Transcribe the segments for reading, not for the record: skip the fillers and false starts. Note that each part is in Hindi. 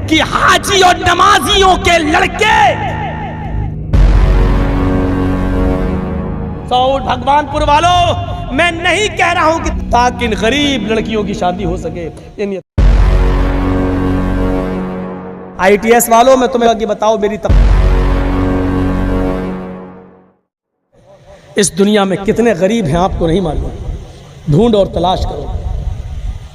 कि हाजी और नमाजियों के लड़के 100 ऊंट भगवानपुर वालों, मैं नहीं कह रहा हूं कि ताकि इन गरीब लड़कियों की शादी हो सके। ITS वालों, मैं तुम्हें आगे बताओ, मेरी इस दुनिया में कितने गरीब हैं आपको नहीं मालूम। ढूंढ और तलाश करो।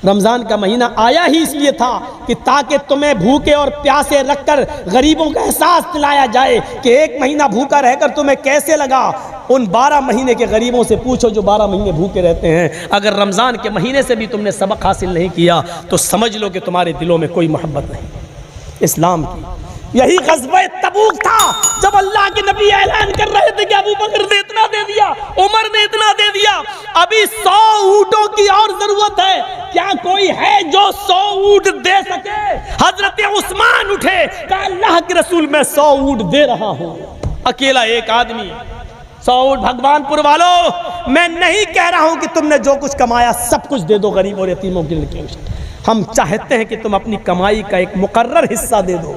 रमजान का महीना आया ही इसलिए था कि ताकि तुम्हें भूखे और प्यासे रखकर गरीबों का एहसास दिलाया जाए कि एक महीना भूखा रहकर तुम्हें कैसे लगा। उन 12 महीने के गरीबों से पूछो जो 12 महीने भूखे रहते हैं। अगर रमजान के महीने से भी तुमने सबक हासिल नहीं किया तो समझ लो कि तुम्हारे दिलों में कोई मोहब्बत नहीं इस्लाम की। यही ग़ज़वा तबूक था जब अल्लाह के नबी ऐलान कर रहे थे कि अबू बकर ने इतना दे दिया, उमर ने इतना दे दिया, अभी 100 ऊँटों की और जरूरत है। क्या कोई है जो 100 ऊँट दे सके? हजरत उस्मान उठे, कहा अल्लाह के रसूल मैं 100 ऊँट दे रहा हूँ। अकेला एक आदमी 100 ऊँट। भगवानपुर वालों, मैं नहीं कह रहा हूँ कि तुमने जो कुछ कमाया सब कुछ दे दो गरीब और यतीमों के लड़कियों को। हम चाहते हैं कि तुम अपनी कमाई का एक मुकर्रर हिस्सा दे दो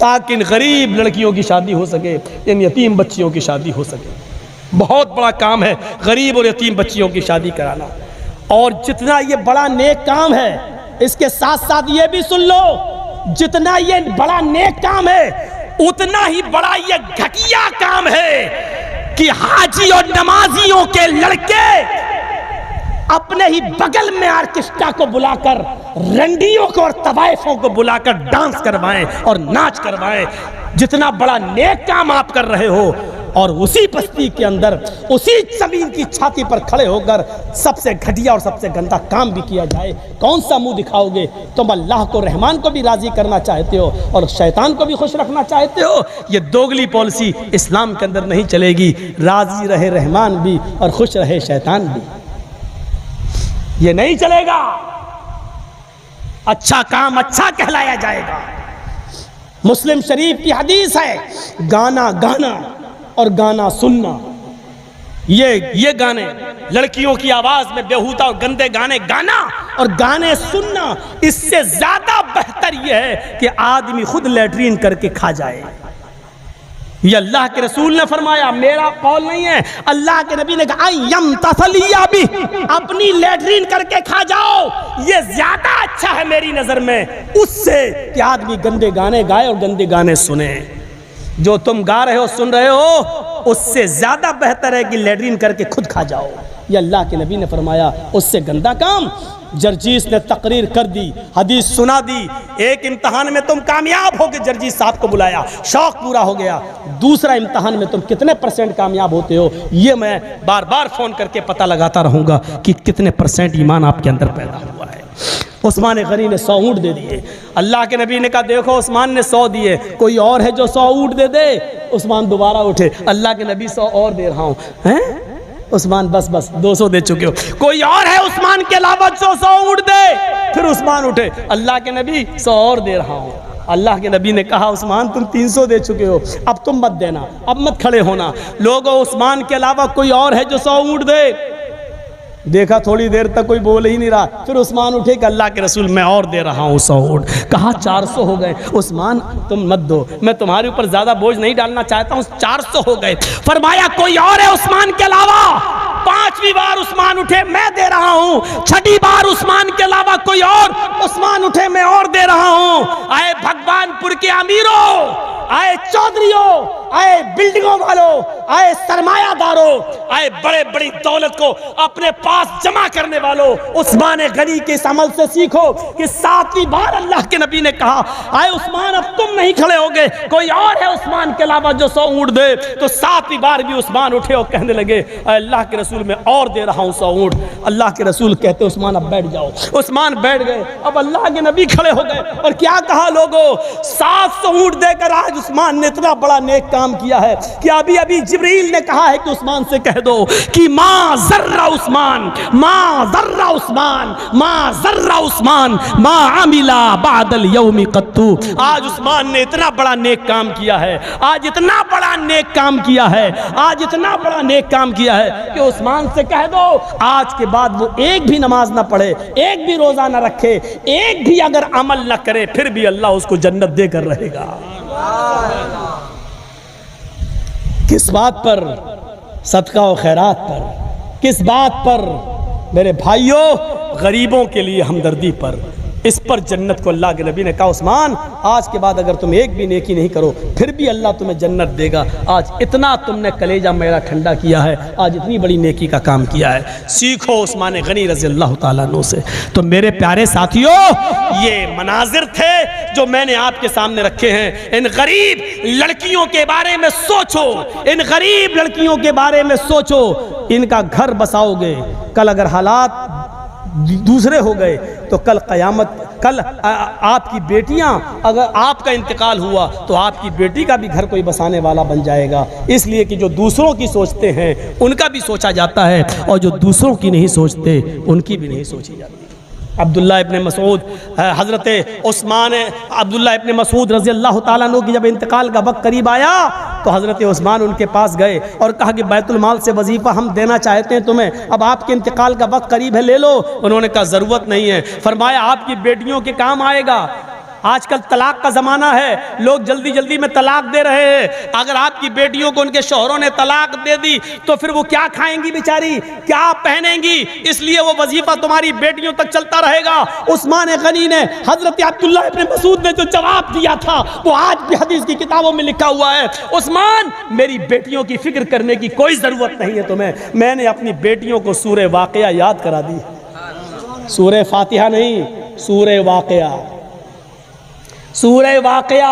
ताकि इन गरीब लड़कियों की शादी हो सके, इन यतीम बच्चियों की शादी हो सके। बहुत बड़ा काम है गरीब और यतीम बच्चियों की शादी कराना। और जितना ये बड़ा नेक काम है, इसके साथ साथ ये भी सुन लो, जितना ये बड़ा नेक काम है उतना ही बड़ा ये घटिया काम है कि हाजी और नमाजियों के लड़के अपने ही बगल में आर्केस्ट्रा को बुलाकर, रंडियों को और तवाइफों को बुलाकर डांस करवाएं और नाच करवाएं। जितना बड़ा नेक काम आप कर रहे हो और उसी बस्ती के अंदर उसी जमीन की छाती पर खड़े होकर सबसे घटिया और सबसे गंदा काम भी किया जाए, कौन सा मुंह दिखाओगे? तुम अल्लाह को, रहमान को भी राजी करना चाहते हो और शैतान को भी खुश रखना चाहते हो। ये दोगली पॉलिसी इस्लाम के अंदर नहीं चलेगी। राजी रहे रहमान भी और खुश रहे शैतान भी, ये नहीं चलेगा। अच्छा काम अच्छा कहलाया जाएगा। मुस्लिम शरीफ की हदीस है, गाना गाना और गाना सुनना, ये गाने, लड़कियों की आवाज में बेहुदा और गंदे गाने गाना और गाने सुनना, इससे ज्यादा बेहतर यह है कि आदमी खुद लैट्रीन करके खा जाए। ये अल्लाह के रसूल ने फरमाया, मेरा कौल नहीं है। अल्लाह के नबी ने कहा यम तसलिया भी, अपनी लैट्रीन करके खा जाओ, ये ज्यादा अच्छा है मेरी नजर में उससे कि आदमी गंदे गाने गाए और गंदे गाने सुने। जो तुम गा रहे हो, सुन रहे हो, उससे ज्यादा बेहतर है कि लैट्रीन करके खुद खा जाओ। ये अल्लाह के नबी ने फरमाया, उससे गंदा काम। जर्जीस ने तकरीर कर दी, हदीस सुना दी। एक इम्तहान में तुम कामयाब हो गए, जर्जीस साहब को बुलाया, शौक पूरा हो गया। दूसरा इम्तहान में तुम कितने % कामयाब होते हो, ये मैं बार बार फ़ोन करके पता लगाता रहूँगा कि कितने % ईमान आपके अंदर पैदा हुआ है। उस्मान गनी ने 100 ऊँट दे दिए। अल्लाह के नबी ने कहा देखो उस्मान ने 100 दिए, कोई और है जो 100 ऊँट दे दे? उस्मान दोबारा उठे, अल्लाह के नबी 100 और दे रहा हूँ। हैं उस्मान, बस 200 दे चुके हो, कोई और है उस्मान के अलावा जो 100 ऊँट दे? फिर उस्मान उठे, अल्लाह के नबी 100 और दे रहा हूँ। अल्लाह के नबी ने कहा उस्मान तुम 300 दे चुके हो, अब तुम मत देना, अब मत खड़े होना। लोगों, उस्मान के अलावा कोई और है जो 100 ऊँट दे? देखा थोड़ी देर तक कोई बोल ही नहीं रहा। फिर उस्मान उठे कि अल्लाह के रसूल मैं और दे रहा हूँ 100 ऊँट। कहा 400 हो गए। उस्मान तुम मत दो, मैं तुम्हारे ऊपर ज्यादा बोझ नहीं डालना चाहता हूँ। 400 हो गए। फरमाया कोई और है उस्मान के अलावा? 5वीं बार उस्मान उठे, मैं दे रहा हूँ। 6ठी बार उस्मान के अलावा कोई और? उस्मान उठे, मैं और दे रहा हूँ। आए भगवानपुर के अमीरों, आए चौधरियों, आए बिल्डिंगों वालों, आए सरमायादारों, आए बड़े बड़ी दौलत को अपने पास जमा करने वालों, उस्मान गनी के इस अमल से सीखो कि 7वीं बार अल्लाह के नबी ने कहा आए उस्मान अब तुम नहीं खड़े होगे, कोई और है उस्मान के अलावा जो 100 ऊँट दे? तो 7वीं बार भी उस्मान उठे और कहने लगे अल्लाह के रसूल मैं और दे रहा हूँ 100 ऊँट। अल्लाह के रसूल कहते उस्मान अब बैठ जाओ। उस्मान बैठ गए। अब अल्लाह के नबी खड़े हो गए और क्या कहा लोगों, 700 ऊँट देकर आज उस्मान ने इतना बड़ा नेक काम काम किया है कि अभी अभी जिब्रील ने कहा है कि उस्मान से कह दो कि मा ज़र्रा उस्मान, मा ज़र्रा उस्मान, मा ज़र्रा उस्मान मा आमिला बादल यौमी कत्तू। आज उस्मान ने इतना बड़ा नेक काम किया है, आज इतना बड़ा नेक काम किया है, आज इतना बड़ा नेक काम किया है कि उस्मान से कह दो आज के बाद वो एक भी नमाज ना पढ़े, एक भी रोजा ना रखे, एक भी अगर अमल ना करे, फिर भी अल्लाह उसको जन्नत देकर रहेगा। किस बात पर? सदका और खैरात पर। किस बात पर? मेरे भाइयों, गरीबों के लिए हमदर्दी पर। इस पर जन्नत को अल्लाह के नबी ने कहा उस्मान आज के बाद अगर तुम एक भी नेकी नहीं करो फिर भी अल्लाह तुम्हें जन्नत देगा। आज इतना तुमने कलेजा मेरा ठंडा किया है, आज इतनी बड़ी नेकी का काम किया है। सीखो उस्मान गनी रज़ी अल्लाह ताला अन्हु से। तो मेरे प्यारे साथियों, ये मनाजिर थे जो मैंने आपके सामने रखे हैं। इन गरीब लड़कियों के बारे में सोचो, इन गरीब लड़कियों के बारे में सोचो। इनका घर बसाओगे, कल अगर हालात दूसरे हो गए तो कल क़यामत, कल आपकी बेटियां, अगर आपका इंतकाल हुआ तो आपकी बेटी का भी घर कोई बसाने वाला बन जाएगा। इसलिए कि जो दूसरों की सोचते हैं उनका भी सोचा जाता है और जो दूसरों की नहीं सोचते उनकी भी नहीं सोची जाती। अब्दुल्ला इब्ने मसूद, हज़रत उस्मान अब्दुल्ला इब्ने मसूद रज़ी अल्लाह ताला अन्हु की जब इंतकाल का वक्त करीब आया तो हज़रत उस्मान उनके पास गए और कहा कि बैतुल माल से वजीफ़ा हम देना चाहते हैं तुम्हें, अब आपके इंतकाल का वक्त करीब है, ले लो। उन्होंने कहा ज़रूरत नहीं है। फरमाया आपकी बेटियों के काम आएगा। आजकल तलाक का ज़माना है, लोग जल्दी जल्दी में तलाक दे रहे हैं। अगर आपकी बेटियों को उनके शौहरों ने तलाक दे दी तो फिर वो क्या खाएंगी बेचारी, क्या पहनेंगी, इसलिए वो वजीफा तुम्हारी बेटियों तक चलता रहेगा। उस्मान गनी ने, हजरत अब्दुल्ला इब्ने मसूद ने जो जवाब दिया था वो आज भी हदीस की किताबों में लिखा हुआ है। उस्मान, मेरी बेटियों की फिक्र करने की कोई ज़रूरत नहीं है तुम्हें। मैंने अपनी बेटियों को सूरह वाक़िया याद करा दी, सूरह फातिहा नहीं, सूरह वाक़िया, सूरह वाक़िया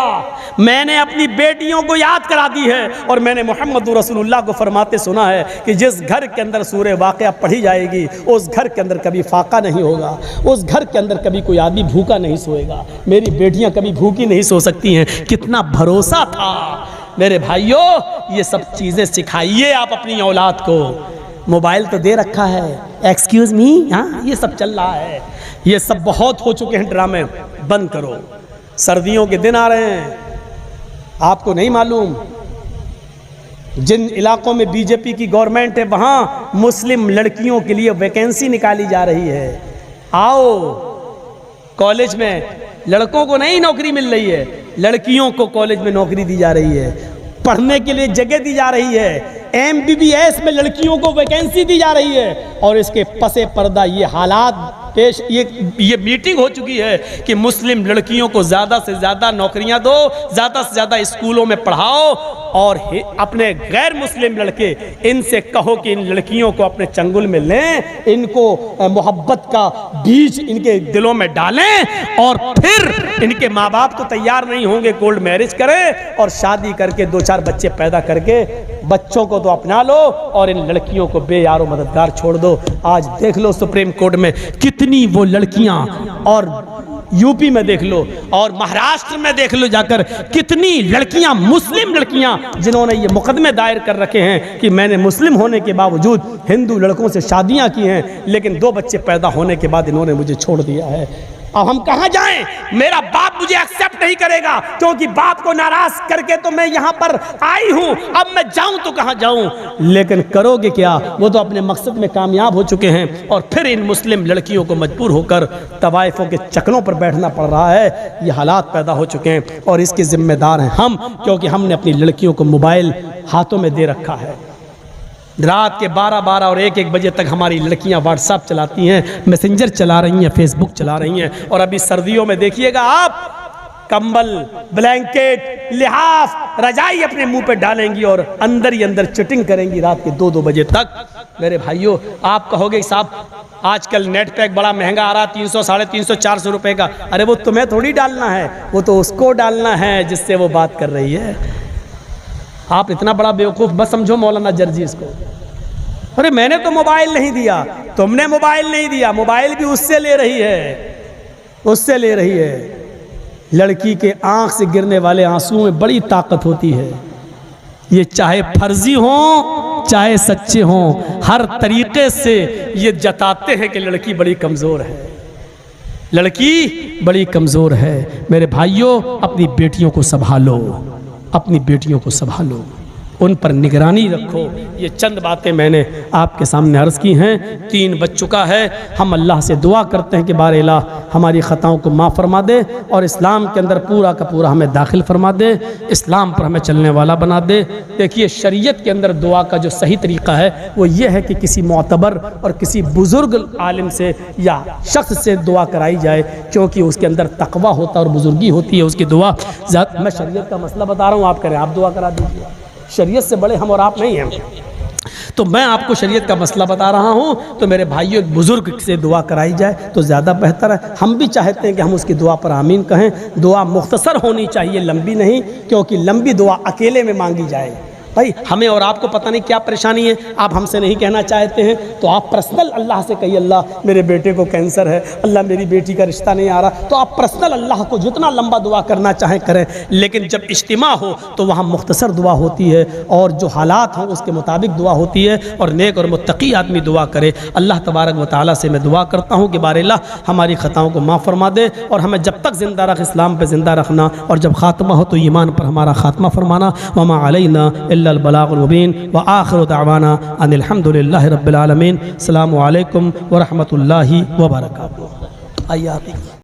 मैंने अपनी बेटियों को याद करा दी है। और मैंने मोहम्मद रसूलुल्लाह को फरमाते सुना है कि जिस घर के अंदर सूरह वाक़िया पढ़ी जाएगी उस घर के अंदर कभी फाका नहीं होगा, उस घर के अंदर कभी कोई आदमी भूखा नहीं सोएगा। मेरी बेटियां कभी भूखी नहीं सो सकती हैं। कितना भरोसा था मेरे भाइयों। ये सब चीज़ें सिखाइए आप अपनी औलाद को। मोबाइल तो दे रखा है, एक्सक्यूज़ मी, हाँ ये सब चल रहा है, ये सब बहुत हो चुके हैं ड्रामे, बंद करो। सर्दियों के दिन आ रहे हैं, आपको नहीं मालूम जिन इलाकों में बीजेपी की गवर्नमेंट है वहाँ मुस्लिम लड़कियों के लिए वैकेंसी निकाली जा रही है। आओ, कॉलेज में लड़कों को नहीं नौकरी मिल रही है, लड़कियों को कॉलेज में नौकरी दी जा रही है, पढ़ने के लिए जगह दी जा रही है। MBBS में लड़कियों को वैकेंसी दी जा रही है और इसके पसे पर्दा ये हालात पेश, ये मीटिंग हो चुकी है कि मुस्लिम लड़कियों को ज़्यादा से ज़्यादा नौकरियां दो, ज़्यादा से ज़्यादा स्कूलों में पढ़ाओ और अपने गैर मुस्लिम लड़के, इनसे कहो कि इन लड़कियों को अपने चंगुल में लें, इनको मोहब्बत का बीज इनके दिलों में डालें और फिर इनके माँ बाप तो तैयार नहीं होंगे, कोल्ड मैरिज करें और शादी करके 2-4 बच्चे पैदा करके बच्चों को तो अपना लो और इन लड़कियों को बेयारो मददगार छोड़ दो। आज देख लो सुप्रीम कोर्ट में कितनी वो लड़कियां, और यूपी में देख लो और महाराष्ट्र में देख लो जाकर कितनी लड़कियां, मुस्लिम लड़कियां जिन्होंने ये मुकदमे दायर कर रखे हैं कि मैंने मुस्लिम होने के बावजूद हिंदू लड़कों से शादियां की हैं, लेकिन 2 बच्चे पैदा होने के बाद इन्होंने मुझे छोड़ दिया है। अब हम कहाँ जाएं? मेरा बाप मुझे एक्सेप्ट नहीं करेगा क्योंकि बाप को नाराज करके तो मैं यहाँ पर आई हूँ, अब मैं जाऊँ तो कहाँ जाऊँ? लेकिन करोगे क्या? वो तो अपने मकसद में कामयाब हो चुके हैं और फिर इन मुस्लिम लड़कियों को मजबूर होकर तवाइफों के चक्रों पर बैठना पड़ रहा है। ये हालात पैदा हो चुके हैं और इसके जिम्मेदार हैं हम, क्योंकि हमने अपनी लड़कियों को मोबाइल हाथों में दे रखा है। रात के 12-12 और 1-1 बजे तक हमारी लड़कियां व्हाट्सएप चलाती हैं, मैसेंजर चला रही हैं, फेसबुक चला रही हैं। और अभी सर्दियों में देखिएगा आप, कंबल, ब्लैंकेट, लिहाफ, रजाई अपने मुंह पे डालेंगी और अंदर ही अंदर चैटिंग करेंगी रात के 2-2 बजे तक। मेरे भाइयों, आप कहोगे साहब आजकल नेट पैक बड़ा महंगा आ रहा, 300, 350, 400 रुपए का। अरे वो तुम्हें थोड़ी डालना है, वो तो उसको डालना है जिससे वो बात कर रही है। आप इतना बड़ा बेवकूफ़ मत समझो मौलाना जर्जीस को। अरे मैंने तो मोबाइल नहीं दिया, तुमने मोबाइल नहीं दिया, मोबाइल भी उससे ले रही है, उससे ले रही है। लड़की के आंख से गिरने वाले आंसुओं में बड़ी ताकत होती है। ये चाहे फर्जी हों चाहे सच्चे हों, हर तरीके से ये जताते हैं कि लड़की बड़ी कमज़ोर है, लड़की बड़ी कमज़ोर है। मेरे भाइयों, अपनी बेटियों को संभालो, अपनी बेटियों को संभालो, उन पर निगरानी रखो। ये चंद बातें मैंने आपके सामने अर्ज़ की हैं। 3 बज चुका है। हम अल्लाह से दुआ करते हैं कि बारे इलाह हमारी ख़ताओं को माफ़ फरमा दे और इस्लाम के अंदर पूरा का पूरा हमें दाखिल फरमा दे, इस्लाम पर हमें चलने वाला बना दे। देखिए, शरीयत के अंदर दुआ का जो सही तरीक़ा है वो ये है कि किसी मोतबर और किसी बुज़ुर्ग आलिम से या शख्स से दुआ कराई जाए, क्योंकि उसके अंदर तक़वा होता है और बुज़ुर्गी होती है उसकी दुआ। मैं शरीयत का मसला बता रहा हूँ, आप करें, आप दुआ करा दीजिए। शरीयत से बड़े हम और आप नहीं हैं, तो मैं आपको शरीयत का मसला बता रहा हूँ। तो मेरे भाइयों, एक बुज़ुर्ग से दुआ कराई जाए तो ज़्यादा बेहतर है। हम भी चाहते हैं कि हम उसकी दुआ पर आमीन कहें। दुआ मुख्तसर होनी चाहिए, लंबी नहीं, क्योंकि लंबी दुआ अकेले में मांगी जाए। भाई, हमें और आपको पता नहीं क्या परेशानी है, आप हमसे नहीं कहना चाहते हैं तो आप पर्सनल अल्लाह से कहिए, अल्लाह मेरे बेटे को कैंसर है, अल्लाह मेरी बेटी का रिश्ता नहीं आ रहा। तो आप पर्सनल अल्लाह को जितना लंबा दुआ करना चाहें करें, लेकिन जब इज्तिमा हो तो वहाँ मुख्तसर दुआ होती है और जो हालात हों उसके मुताबिक दुआ होती है, और नेक और मुत्तकी आदमी दुआ करे। अल्लाह तबारक व तआला से मैं दुआ करता हूँ कि बारे अल्लाह हमारी ख़ताओं को माफ़ फरमा दे और हमें जब तक ज़िंदा रख इस्लाम पर ज़िंदा रखना, और जब ख़ात्मा हो तो ईमान पर हमारा ख़ात्मा फरमाना। वमा अलैना इल्लल बलागुल मुबीन व आखिरु दअवाना अनिल हम्दुलिल्लाहि रब्बिल आलमीन। अस्सलामु अलैकुम व रहमतुल्लाहि व बरकातुहू। आइए आप